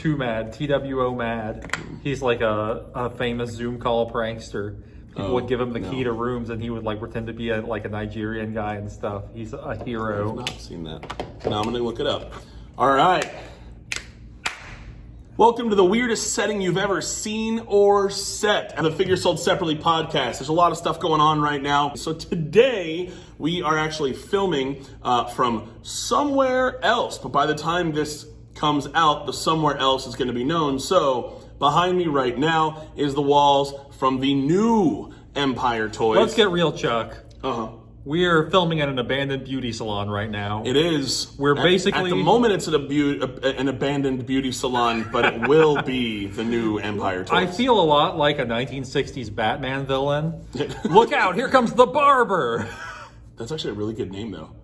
Too Mad, TWO Mad. He's like a famous Zoom call prankster. People would give him the key to rooms, and he would like pretend to be a Nigerian guy and stuff. He's a hero. I've not seen that. Now I'm gonna look it up. All right. Welcome to the weirdest setting you've ever seen or set at the Figure Sold Separately podcast. There's a lot of stuff going on right now. So today we are actually filming from somewhere else. But by the time this comes out, the somewhere else is going to be known. So behind me right now is the walls from the new Empire Toys. Let's get real, Chuck. Uh-huh. We're filming at an abandoned beauty salon right now. It is. We're basically... At the moment, it's an abandoned beauty salon, but it will be the new Empire Toys. I feel a lot like a 1960s Batman villain. Look out, here comes the barber! That's actually a really good name, though.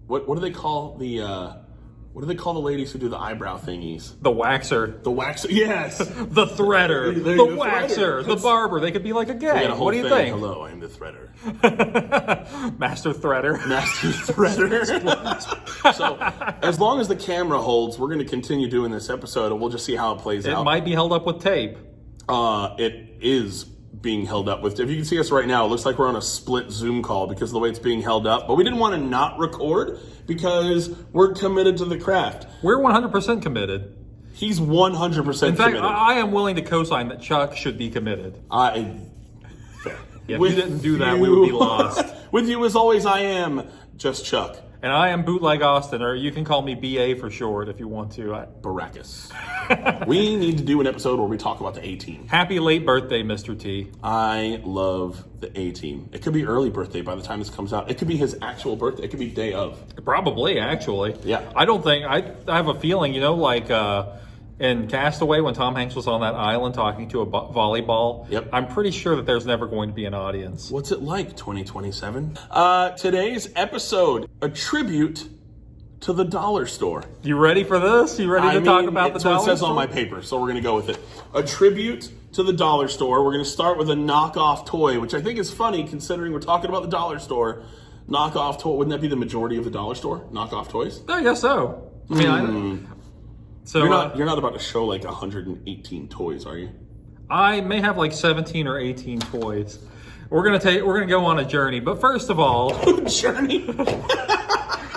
What do they call the... What do they call the ladies who do the eyebrow thingies? The waxer. The waxer, yes. The threader. The waxer. The barber. They could be like a gang. What do you think? Hello, I'm the threader. Master threader. Master threader. So, as long as the camera holds, we're going to continue doing this episode, and we'll just see how it plays out. It might be held up with tape. It is being held up with. If you can see us right now, it looks like we're on a split Zoom call because of the way it's being held up. But we didn't want to not record because we're committed to the craft. We're 100% committed. He's 100% committed. In fact, I am willing to co-sign that Chuck should be committed. Fair. If we didn't do that, we would be lost. With you, as always, I am just Chuck. And I am Bootleg Austin, or you can call me BA for short if you want to. Baracus. We need to do an episode where we talk about the A-Team. Happy late birthday, Mr. T. I love the A-Team. It could be early birthday by the time this comes out. It could be his actual birthday. It could be day of. Probably, actually. Yeah. I don't think, I have a feeling, like in Castaway when Tom Hanks was on that island talking to a volleyball. Yep. I'm pretty sure that there's never going to be an audience. What's it like, 2027? Today's episode, a tribute to the dollar store. You ready for this? You ready to talk about the dollar store? That's what it says on my paper, so we're going to go with it. A tribute to the dollar store. We're going to start with a knockoff toy, which I think is funny considering we're talking about the dollar store. Knockoff toy, wouldn't that be the majority of the dollar store? Knockoff toys? I guess so. I mean, So you're not about to show like 118 toys, are you? I may have like 17 or 18 toys. We're gonna go on a journey, but first of all, journey.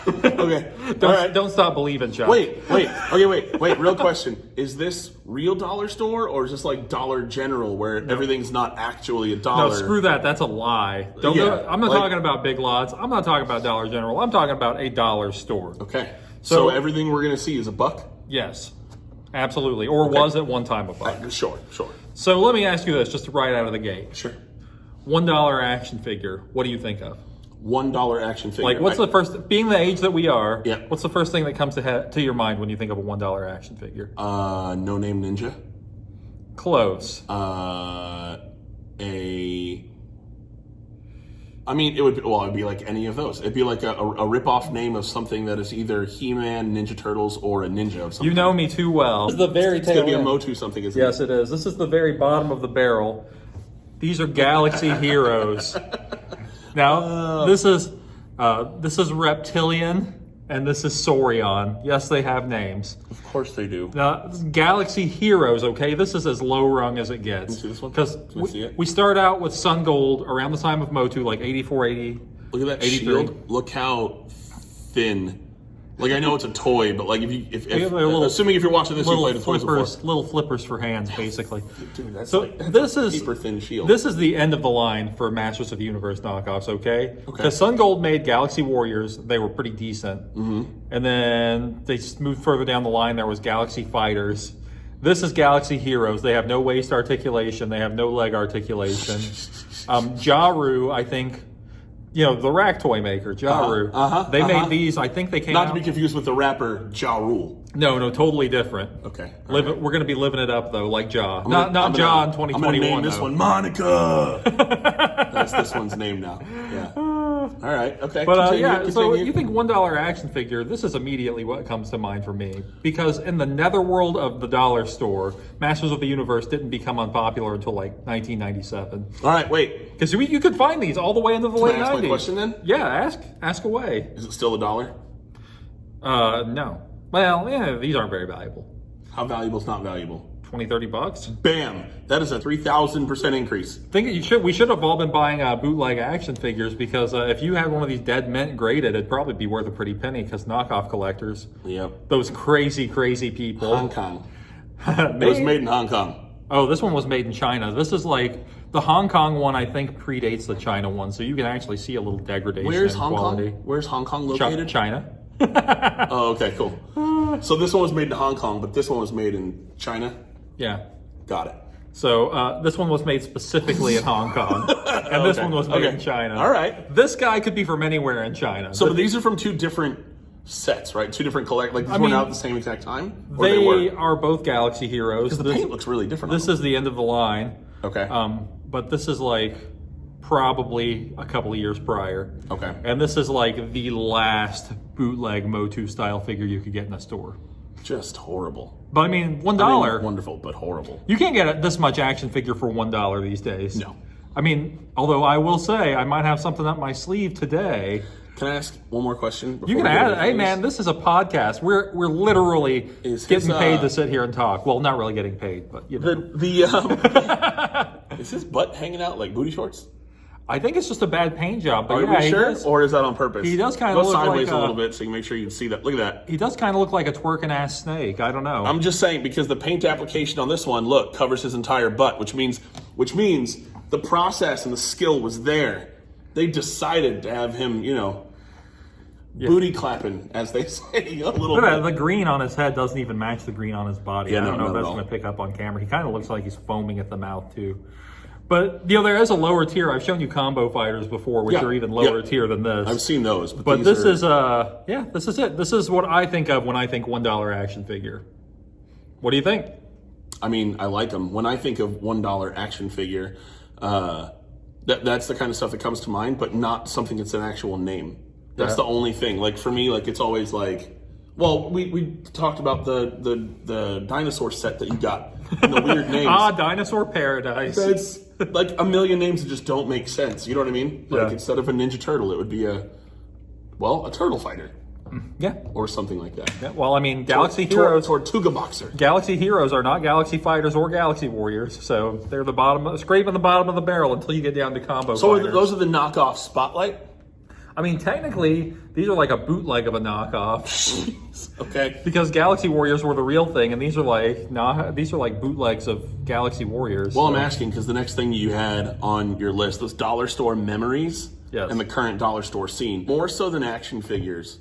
Okay. Don't stop believing, Chuck. Wait. Real question: is this real dollar store or is this like Dollar General where everything's not actually a dollar? No, screw that. That's a lie. I'm not talking about Big Lots. I'm not talking about Dollar General. I'm talking about a dollar store. Okay. So everything we're gonna see is a buck? Yes, absolutely. Or was at one time a buck? Sure. So let me ask you this, just right out of the gate. Sure. $1 action figure. What do you think of? $1 action figure. Like, what's the first? Being the age that we are, yeah. What's the first thing that comes to your mind when you think of a $1 action figure? No Name Ninja. Close. It would be like any of those. It'd be like a rip-off name of something that is either He-Man, Ninja Turtles, or a ninja of something. You know me too well. This is the very It's going to be a Motu something, isn't it? Yes, it is. This is the very bottom of the barrel. These are Galaxy Heroes. Now, this is Reptilian, and this is Saurion. Yes, they have names. Of course they do. Now, Galaxy Heroes, okay? This is as low rung as it gets. Can you see this one? Because see it? we start out with Sun Gold around the time of Motu, like 84, 80. Look at that 83. shield. Look how thin. Like, I know it's a toy, but like assuming if you're watching this, you played the toys before. Little flippers for hands, basically. Dude, that's super thin shield. This is the end of the line for Masters of the Universe knockoffs, okay? Because Sun Gold made Galaxy Warriors. They were pretty decent. Mm-hmm. And then they moved further down the line. There was Galaxy Fighters. This is Galaxy Heroes. They have no waist articulation. They have no leg articulation. Jaru, I think... the rack toy maker, Jaru. They made these. I think they came Not to be confused with the rapper Ja Rule. No, totally different. Okay. We're going to be living it up, though, like Ja. Not Ja in 2021, I'm going to name this one Monica. That's this one's name now. Yeah. All right. Okay. But continue. So you think $1 action figure, this is immediately what comes to mind for me. Because in the netherworld of the dollar store, Masters of the Universe didn't become unpopular until like 1997. All right, wait. Because you could find these all the way into the late 90s. Can I ask my question then? Yeah, ask away. Is it still $1? No. Well, yeah, these aren't very valuable. How valuable is not valuable? 20, 30 bucks. Bam! That is a 3,000% increase. We should have all been buying bootleg action figures, because if you had one of these dead mint graded, it'd probably be worth a pretty penny, because knockoff collectors, Yep. those crazy people. Hong Kong. It was made in Hong Kong. Oh, this one was made in China. This is like, the Hong Kong one I think predates the China one, so you can actually see a little degradation Where's in Hong quality. Kong? Where's Hong Kong located? China. Oh, okay, cool. So this one was made in Hong Kong, but this one was made in China? Yeah. Got it. So this one was made specifically in Hong Kong, and this one was made in China. All right. This guy could be from anywhere in China. So these are from two different sets, right? Two different like these went out at the same exact time? Or they are both Galaxy Heroes. Because the paint looks really different. This is the end of the line. Okay. But this is like probably a couple of years prior. Okay. And this is like the last bootleg Motu style figure you could get in a store. Just horrible. But I mean, $1. I mean, wonderful, but horrible. You can't get this much action figure for $1 these days. No. I mean, although I will say I might have something up my sleeve today. Can I ask one more question? You can add it. Hey man, this is a podcast. We're literally getting paid to sit here and talk. Well, not really getting paid, but you know. Is his butt hanging out like booty shorts? I think it's just a bad paint job. But Are yeah, you sure? Or is that on purpose? He does kind Go of look sideways like a little bit so you can make sure you can see that. Look at that. He does kind of look like a twerking ass snake. I don't know. I'm just saying, because the paint application on this one, look, covers his entire butt, which means the process and the skill was there. They decided to have him, booty clapping, as they say, a little bit. The green on his head doesn't even match the green on his body. Yeah, I don't know if that's going to pick up on camera. He kind of looks like he's foaming at the mouth too. But there is a lower tier. I've shown you combo fighters before, which are even lower tier than this. I've seen those, but this is this is it. This is what I think of when I think $1 action figure. What do you think? I mean, I like them. When I think of $1 action figure, that's the kind of stuff that comes to mind, but not something that's an actual name. That's the only thing. Like for me, like it's always like, well, we talked about the dinosaur set that you got and the weird names. Dinosaur Paradise. That's like a million names that just don't make sense. You know what I mean? Like instead of a Ninja Turtle, it would be a turtle fighter. Yeah. Or something like that. Yeah, well, I mean, Galaxy Heroes... Tortuga Boxer. Galaxy Heroes are not Galaxy Fighters or Galaxy Warriors, so they're scraping the bottom of the barrel until you get down to combo fighters. Those are the knockoff Spotlight? I mean, technically, these are like a bootleg of a knockoff. Okay. Because Galaxy Warriors were the real thing, and these are like bootlegs of Galaxy Warriors. Well, I'm asking because the next thing you had on your list was dollar store memories and the current dollar store scene. More so than action figures.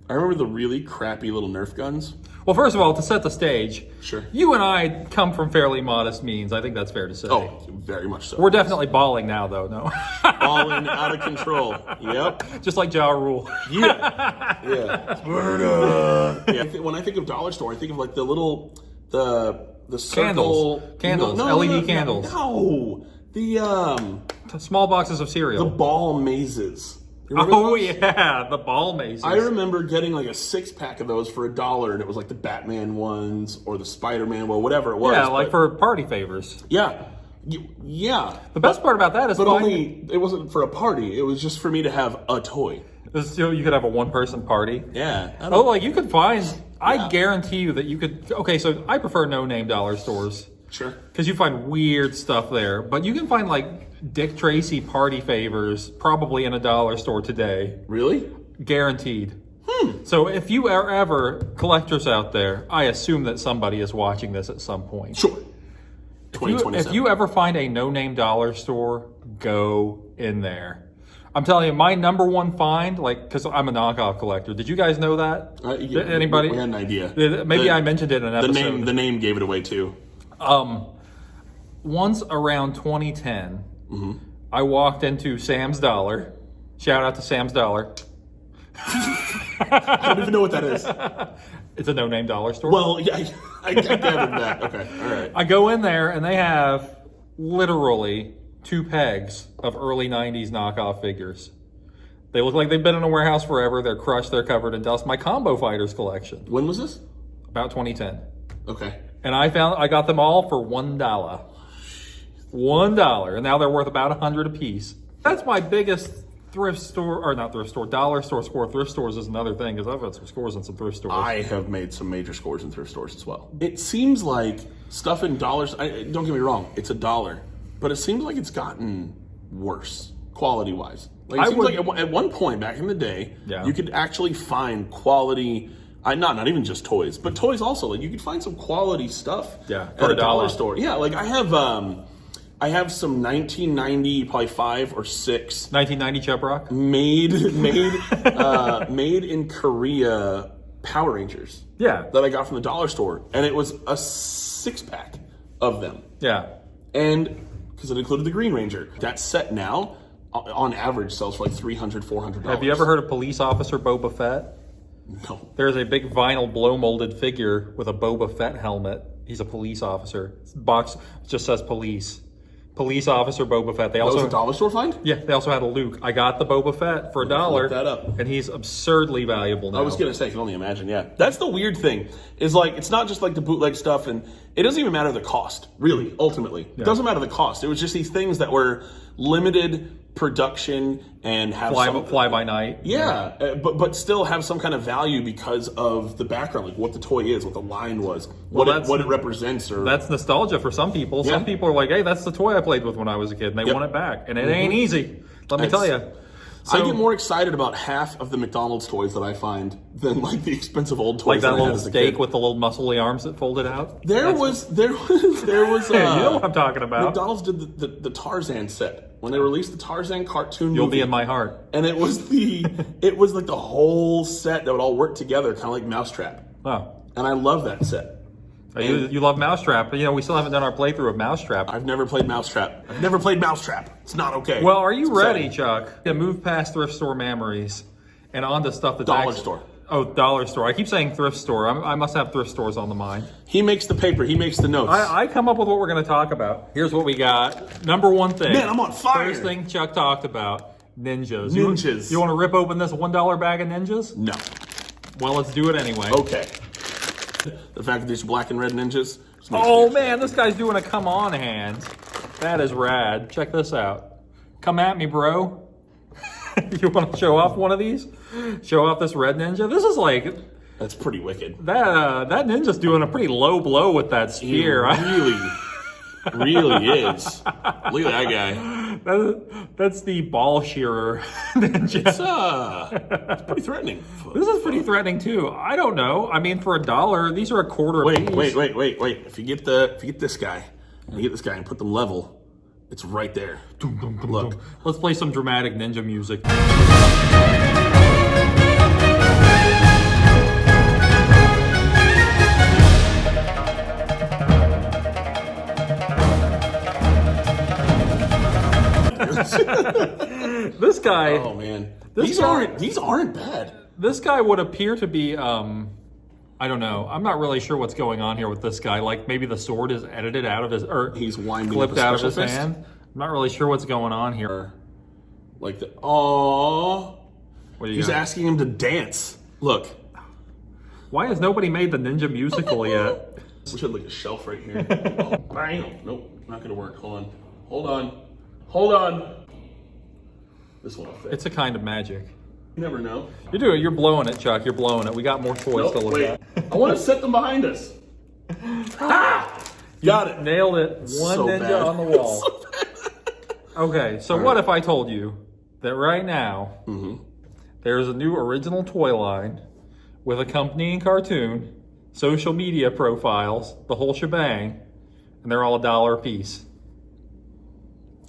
I remember the really crappy little Nerf guns. Well, first of all, to set the stage, sure, you and I come from fairly modest means. I think that's fair to say. Oh, very much so. We're definitely balling now, though, no? Balling out of control. Yep. Just like Ja Rule. Yeah. Yeah. Yeah. When I think of dollar store, I think of like the little, the circle. Candles. LED candles. No. The small boxes of cereal. The ball mazes. Oh yeah, the ball mazes. I remember getting like a 6-pack of those for $1, and it was like the Batman ones or the Spider-Man, well, whatever it was. Yeah, like for party favors. Yeah, yeah. The best part about that is, it wasn't for a party. It was just for me to have a toy. So you could have a one-person party. Yeah. Oh, like you could find. I guarantee you that you could. Okay, so I prefer no-name dollar stores. Sure. Because you find weird stuff there, but you can find like Dick Tracy party favors probably in a dollar store today. Really? Guaranteed. So if you are ever collectors out there, I assume that somebody is watching this at some point. Sure. 2027. If you ever find a no-name dollar store, go in there. I'm telling you, my number one find, because I'm a knockoff collector. Did you guys know that? Anybody? We had an idea. Maybe I mentioned it in an episode. The name gave it away too. Once around 2010, I walked into Sam's Dollar. Shout out to Sam's Dollar. I don't even know what that is. It's a no-name dollar store. Well, yeah, I gathered that. Okay, all right. I go in there and they have literally 2 pegs of early 90s knockoff figures. They look like they've been in a warehouse forever. They're crushed. They're covered in dust. My Combo Fighters collection. When was this? About 2010. Okay. And I got them all for $1. $1. And now they're worth about $100 a piece. That's my biggest thrift store, or not thrift store, dollar store score. Thrift stores is another thing because I've got some scores on some thrift stores. I have made some major scores in thrift stores as well. It seems like stuff in dollars, don't get me wrong, it's $1, but it seems like it's gotten worse quality-wise. Like, it seems like at one point back in the day, you could actually find quality, not even just toys, but toys also. Like, you could find some quality stuff at a dollar store. Yeah, like I have some 1990, probably 5 or 6. 1990 Chub Rock? Made in Korea Power Rangers. Yeah. That I got from the dollar store. And it was a 6-pack of them. Yeah. And because it included the Green Ranger. That set now, on average, sells for like $300, $400. Have you ever heard of Police Officer Boba Fett? No. There's a big vinyl blow molded figure with a Boba Fett helmet. He's a police officer. Box just says police. Police Officer Boba Fett. That was a dollar store find? Yeah, they also had a Luke. I got the Boba Fett for $1. Look that up. And he's absurdly valuable now. I was going to say, I can only imagine, yeah. That's the weird thing, is like, it's not just like the bootleg stuff, and it doesn't even matter the cost, really, ultimately. It doesn't matter the cost. It was just these things that were limited production and have fly by night. Yeah, but still have some kind of value because of the background, like what the toy is, what the line was, what it represents. Or that's nostalgia for some people. Some people are like, hey, that's the toy I played with when I was a kid, and they want it back. And it ain't easy, let me tell you. So, I get more excited about half of the McDonald's toys that I find than like the expensive old toys. Like that little steak with the little muscly arms that folded out. There was. you know what I'm talking about. McDonald's did the Tarzan set when they released the Tarzan cartoon movie. You'll be in my heart. And it was like the whole set that would all work together, kind of like Mousetrap. Oh. And I love that set. You love Mousetrap, but we still haven't done our playthrough of Mousetrap. I've never played Mousetrap. It's not okay. Well, are you ready, Chuck, to move past thrift store memories and onto stuff that's dollar store? Oh, dollar store. I keep saying thrift store. I must have thrift stores on the mind. He makes the paper. He makes the notes. I come up with what we're going to talk about. Here's what we got. Number one thing. Man, I'm on fire. First thing Chuck talked about, ninjas. Ninjas. You want to rip open this $1 bag of ninjas? No. Well, let's do it anyway. Okay. The fact that these black and red ninjas. Oh man, this guy's doing a come on hand. That is rad. Check this out. Come at me, bro. You want to show off one of these? Show off this red ninja? This is like... That's pretty wicked. That ninja's doing a pretty low blow with that spear. It really is. Look at that guy. That's the ball shearer ninja. It's pretty threatening. This is pretty threatening too. I don't know. I mean, for $1, these are a quarter a piece. Wait. If you get this guy, and put them level, it's right there. Look. Let's play some dramatic ninja music. This guy. Oh man, these aren't bad. This guy would appear to be. I don't know. I'm not really sure what's going on here with this guy. Like maybe the sword is edited out of his, or he's winding clipped out of his fist. hand. I'm not really sure what's going on here. Like the he's asking him to dance. Look. Why has nobody made the ninja musical yet? We should like a shelf right here. Bang! Nope, not gonna work. Hold on. This one will fit. It's a kind of magic. You never know. You're blowing it, Chuck. You're blowing it. We got more toys to look at. I want to set them behind us. Got it. Nailed it. One so ninja bad. on the wall. Okay, so what if I told you that right now there's a new original toy line with accompanying cartoon, social media profiles, the whole shebang, and they're all $1 a piece.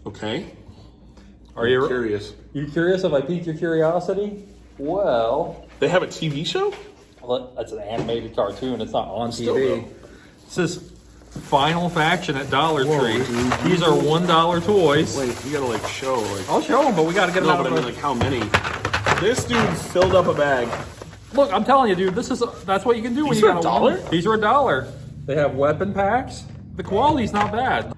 Okay. Are you curious? You curious if I piqued your curiosity? Well, they have a TV show? Well, that's an animated cartoon. It's not on Still TV. Though. This is Final Faction at Dollar Tree. These are $1 toys. Wait, you gotta like show. I'll show them, but we gotta get them out. No, but I mean like how many? This dude filled up a bag. Look, I'm telling you, dude. That's what you can do when you got $1. These are $1. They have weapon packs. The quality's not bad.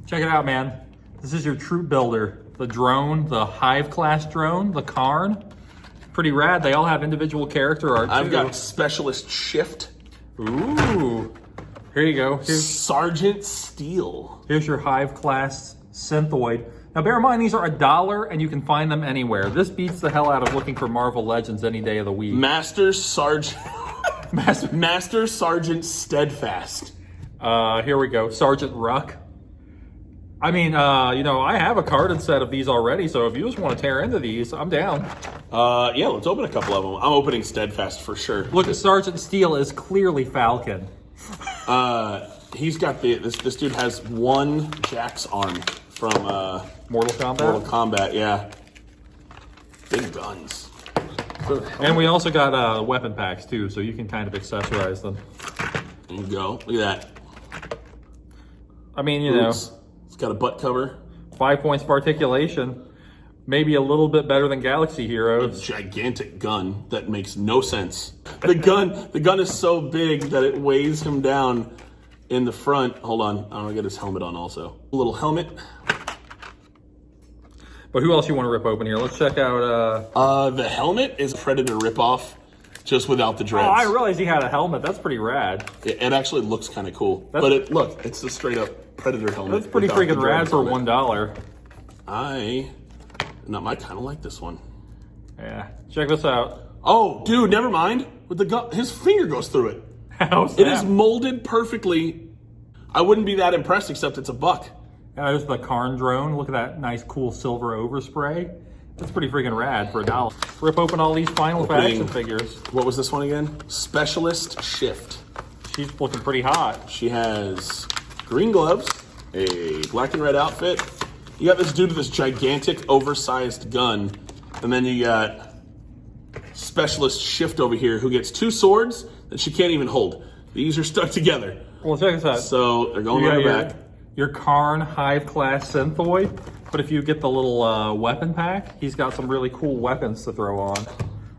Check it out, man. This is your troop builder. The drone, the Hive class drone, the Karn. Pretty rad. They all have individual character art too. I've got Specialist Shift. Ooh. Here you go. Sergeant Steele. Here's your Hive class Synthoid. Now, bear in mind, these are $1, and you can find them anywhere. This beats the hell out of looking for Marvel Legends any day of the week. Master Sergeant Steadfast. Here we go. Sergeant Ruck. I mean, I have a carded set of these already, so if you just want to tear into these, I'm down. Yeah, let's open a couple of them. I'm opening Steadfast for sure. Look, Sergeant Steele is clearly Falcon. He's got this dude has one Jack's arm from Mortal Kombat? Mortal Kombat, yeah. Big guns. And we also got weapon packs, too, so you can kind of accessorize them. There you go. Look at that. I mean, It's got a butt cover. 5 points of articulation. Maybe a little bit better than Galaxy A Heroes. gigantic gun that makes no sense. The gun is so big that it weighs him down in the front. Hold on, I'm gonna get his helmet on also. A little helmet. But who else you want to rip open here? Let's check out... The helmet is Predator ripoff, just without the dreads. Oh, I realized he had a helmet. That's pretty rad. It actually looks kind of cool. Look, it's the straight up Predator helmet. That's pretty freaking rad for $1. I kind of like this one. Yeah, check this out. Oh, dude, never mind. With the gun, his finger goes through it. It is molded perfectly. I wouldn't be that impressed, except it's $1. Yeah, there's the Karn drone. Look at that nice, cool silver overspray. That's pretty freaking rad for $1. Rip open all these Final action figures. What was this one again? Specialist Shift. She's looking pretty hot. She has green gloves, a black and red outfit. You got this dude with this gigantic, oversized gun, and then you got Specialist Shift over here, who gets 2 swords that she can't even hold. These are stuck together. Well, check this out. So they're going on her back. Your Karn Hive class Synthoid, but if you get the little weapon pack, he's got some really cool weapons to throw on.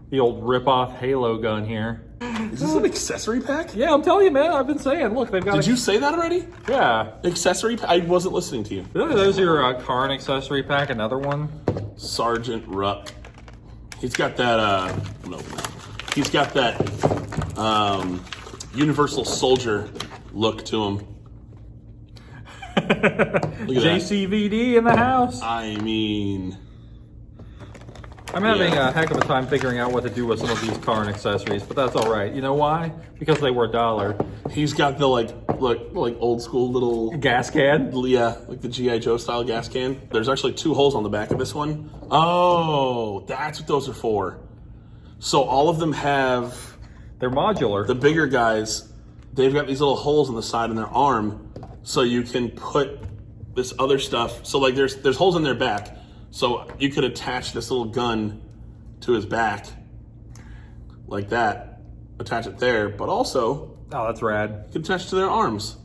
The old rip-off Halo gun here. Is this an accessory pack? Yeah, I'm telling you, man. I've been saying. Look, they've got. Did you say that already? Yeah. Accessory pack? I wasn't listening to you. There's your Karn accessory pack. Another one. Sergeant Ruck. He's got that. He's got that Universal Soldier look to him. JCVD in the house. I mean, I'm having a heck of a time figuring out what to do with some of these Karn accessories, but that's all right. You know why? Because they were $1. He's got the like old school little gas can. Yeah, like the G.I. Joe style gas can. There's actually 2 holes on the back of this one. Oh, that's what those are for. So all of them have. They're modular. The bigger guys, they've got these little holes on the side of their arm, so you can put this other stuff. So like there's holes in their back, so you could attach this little gun to his back, like that. Attach it there, but also oh, that's rad. You can attach it to their arms,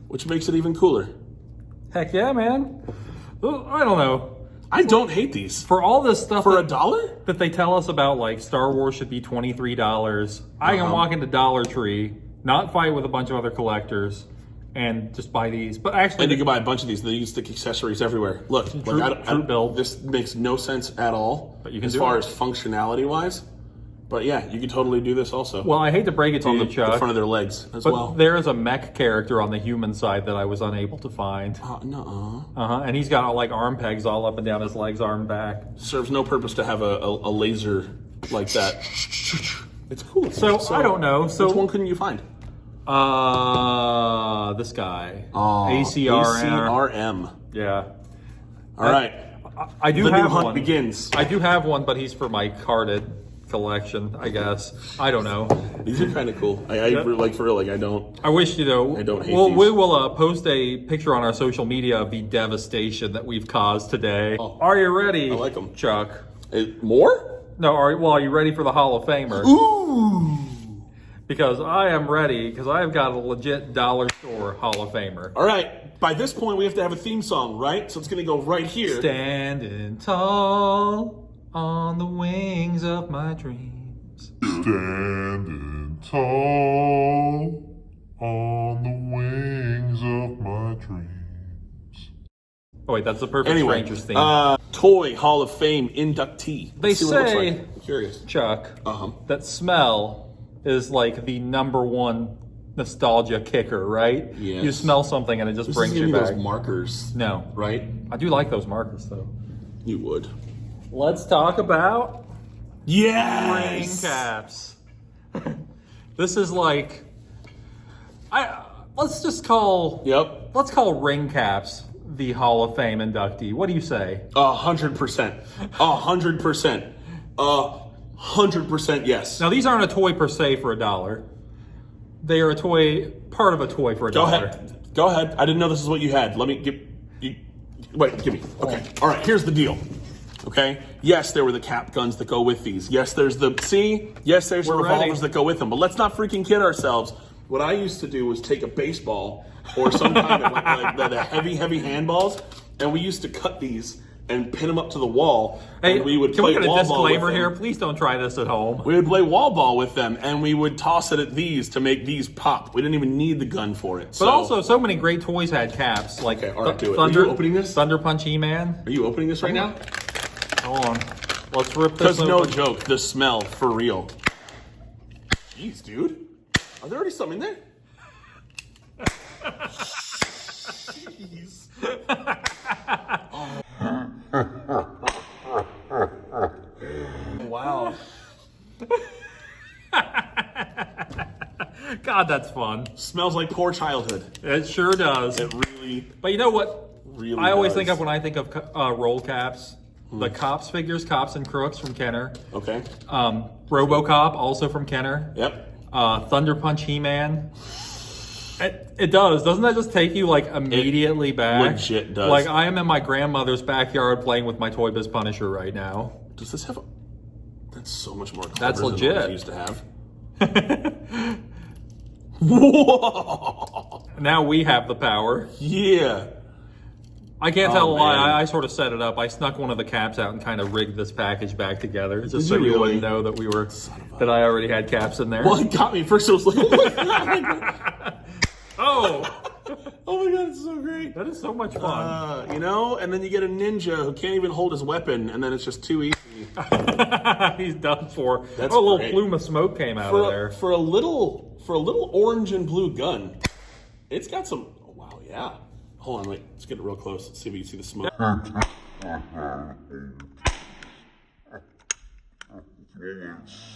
which makes it even cooler. Heck yeah, man. I don't know. I don't hate these. For all this stuff for $1 that they tell us about, like Star Wars should be $23. I can walk into Dollar Tree, not fight with a bunch of other collectors, and just buy these. But actually, and you can buy a bunch of these. They use stick accessories everywhere. Look, build. This makes no sense at all, but you can as far as functionality wise. But yeah, you can totally do this also. Well, I hate to break it to you, Chuck. The front of their legs as well. There is a mech character on the human side that I was unable to find. And he's got like arm pegs all up and down his legs, arm, back. Serves no purpose to have a laser like that. It's cool. So I don't know. So which one couldn't you find? This guy. ACRM. Yeah. All right. I do have have new hunt one. Begins. I do have one, but he's for my carded collection, I guess. I don't know. These are kind of cool. I like for real. Like I don't. I wish I don't hate these. We will post a picture on our social media of the devastation that we've caused today. Oh, are you ready? I like them, Chuck. More? No. Are you ready for the Hall of Famer? Ooh. Because I am ready. Because I've got a legit dollar store Hall of Famer. All right. By this point, we have to have a theme song, right? So it's going to go right here. Standing tall on the wings of my dreams. Standing tall on the wings of my dreams. Oh wait, that's the Perfect Strangers theme. Toy Hall of Fame inductee. They say, I'm curious, Chuck, that smell is like the #1 nostalgia kicker, right? Yes. You smell something and it just brings you back. Those markers. No. Right? I do like those markers, though. You would. Let's talk about Yes! ring caps. This is like... let's just call... Yep. Let's call ring caps the Hall of Fame inductee. What do you say? 100%. 100%. 100% yes. Now, these aren't a toy per se for $1. They are a toy, part of a toy for $1. Go ahead. I didn't know this is what you had. Let me give you. Wait, give me. Okay. All right. Here's the deal. Okay. Yes, there were the cap guns that go with these. Yes, there's the Yes, there's the revolvers that go with them. But let's not freaking kid ourselves. What I used to do was take a baseball or some kind of like the heavy handballs, and we used to cut these and pin them up to the wall. Hey, and we would can play we get a wall ball with disclaimer them. here? Please don't try this at home. We would play wall ball with them, and we would toss it at these to make these pop. We didn't even need the gun for it. But also, so many great toys had caps. Like Okay, all right, do it. Thunder, Are you opening this? Thunder Punch He-Man. Are you opening this right now? Hold on. Let's rip this Because open. no joke, the smell, for real. Jeez, dude. Are there already some in there? Jeez. Wow. God, that's fun. Smells like poor childhood. It sure does. It really, But you know what? really I always does. think of when I think of roll caps. The Cops figures, Cops and Crooks from Kenner. Okay. Robocop, also from Kenner. Yep. Thunder Punch He-Man. It does. Doesn't that just take you like immediately back? legit does. Like I am in my grandmother's backyard playing with my Toy Biz Punisher right now. Does this have a... That's so much more That's clever than what legit. I used to have. Whoa! Now we have the power. Yeah. I can't tell a lie. man. I sort of set it up. I snuck one of the caps out and kind of rigged this package back together, just Did so you you really? wouldn't know that that I already had caps in there. Well, it got me. First it was like, oh my God. Oh, Oh my God, it's so great. that is so much fun. You know, and then you get a ninja who can't even hold his weapon, and then it's just too easy. He's done for. That's a little great. plume of smoke came out of there. For a little orange and blue gun, it's got some. Oh, wow, yeah. Hold on, wait. Let's get it real close. Let's see if we can see the smoke.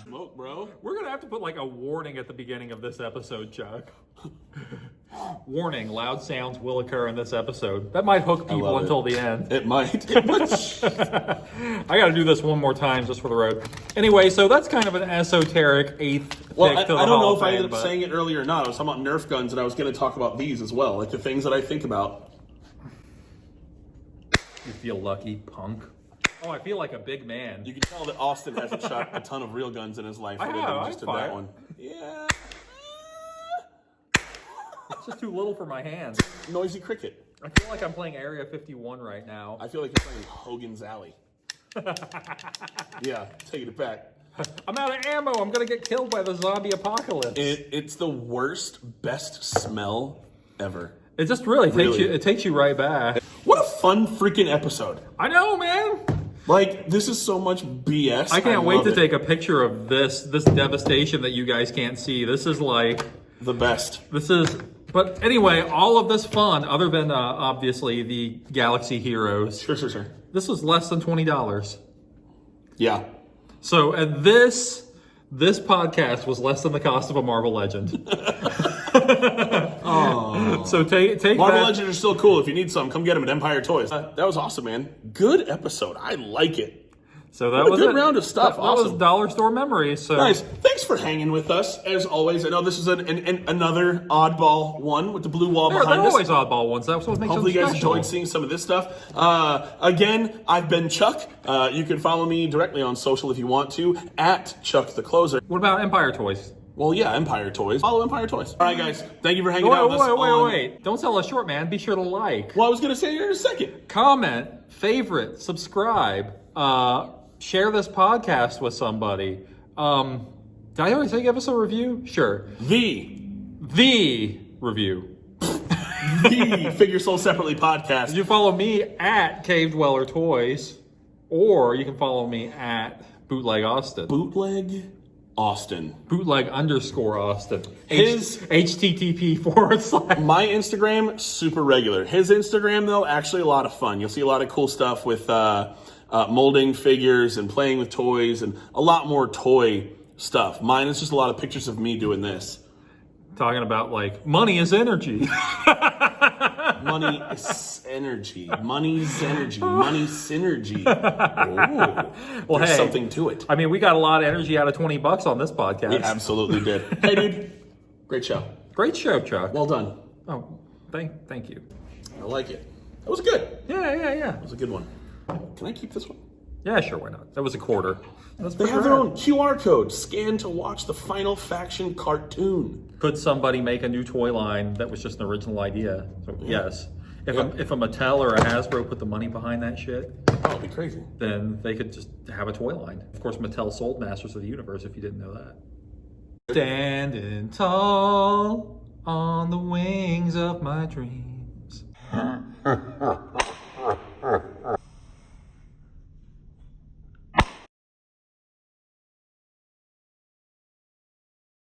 Smoke, bro. We're gonna have to put like a warning at the beginning of this episode, Chuck. Warning: loud sounds will occur in this episode. That might hook people love it. until the end. It might. I got to do this one more time just for the road. Anyway, so that's kind of an esoteric eighth Well, pick I to the don't Hall know of if I Fame, ended up but- saying it earlier or not. I was talking about Nerf guns, and I was going to talk about these as well, like the things that I think about. You feel lucky, punk. Oh, I feel like a big man. You can tell that Austin hasn't shot a ton of real guns in his life. I other have, than I just did fire. that one. Yeah. It's just too little for my hands. Noisy cricket. I feel like I'm playing Area 51 right now. I feel like you're playing Hogan's Alley. Yeah, taking it back. I'm out of ammo. I'm gonna get killed by the zombie apocalypse. It's the worst, best smell ever. It just really Really? takes you right back. What a fun freaking episode. I know, man. Like, this is so much BS. I can't wait love to it. take a picture of this devastation that you guys can't see. This is like, The best. but anyway, all of this fun, other than obviously the Galaxy Heroes, Sure. this was less than $20. Yeah. So this podcast was less than the cost of a Marvel Legend. Oh. So take Marvel that. Legends are still cool. If you need some, come get them at Empire Toys. That was awesome, man. Good episode. I like it. So that What a was good it. round of stuff. That was Awesome. dollar store memories. So Nice. Thanks for hanging with us, as always. I know this is another oddball one with the blue wall They're behind us. always oddball ones. That's what makes Hopefully you them guys special. enjoyed seeing some of this stuff. Again, I've been Chuck. You can follow me directly on social if you want to, at Chuck the Closer. What about Empire Toys? Well, yeah, Empire Toys. Follow Empire Toys. All right, guys. Thank you for hanging out with us. Wait. Don't sell us short, man. Be sure to like, Well, I was going to say here in a second. comment, favorite, subscribe, share this podcast with somebody. Did I already say give us a review? Sure. The Review. Figure Sold Separately podcast. You follow me at Cave Dweller Toys, or you can follow me at Bootleg Austin. Bootleg Austin. Bootleg_Austin. His HTTP/. My Instagram, super regular. His Instagram, though, actually a lot of fun. You'll see a lot of cool stuff with molding figures and playing with toys and a lot more toy stuff. Mine is just a lot of pictures of me doing this. Talking about like money is energy. Money is energy. Money's energy. Money synergy. Oh, Well, there's hey, something to it. I mean, we got a lot of energy out of $20 on this podcast. We absolutely did. Hey, dude. Great show. Great show, Chuck. Well done. Oh, thank you. I like it. That was good. Yeah. That was a good one. Can I keep this one? Yeah, sure, why not? That was a quarter. They have their own QR code. Scan to watch the Final Faction cartoon. Could somebody make a new toy line that was just an original idea? So, yes. If a Mattel or a Hasbro put the money behind that shit, Oh, it'd be crazy. then they could just have a toy line. Of course, Mattel sold Masters of the Universe, if you didn't know that. Standing tall on the wings of my dreams.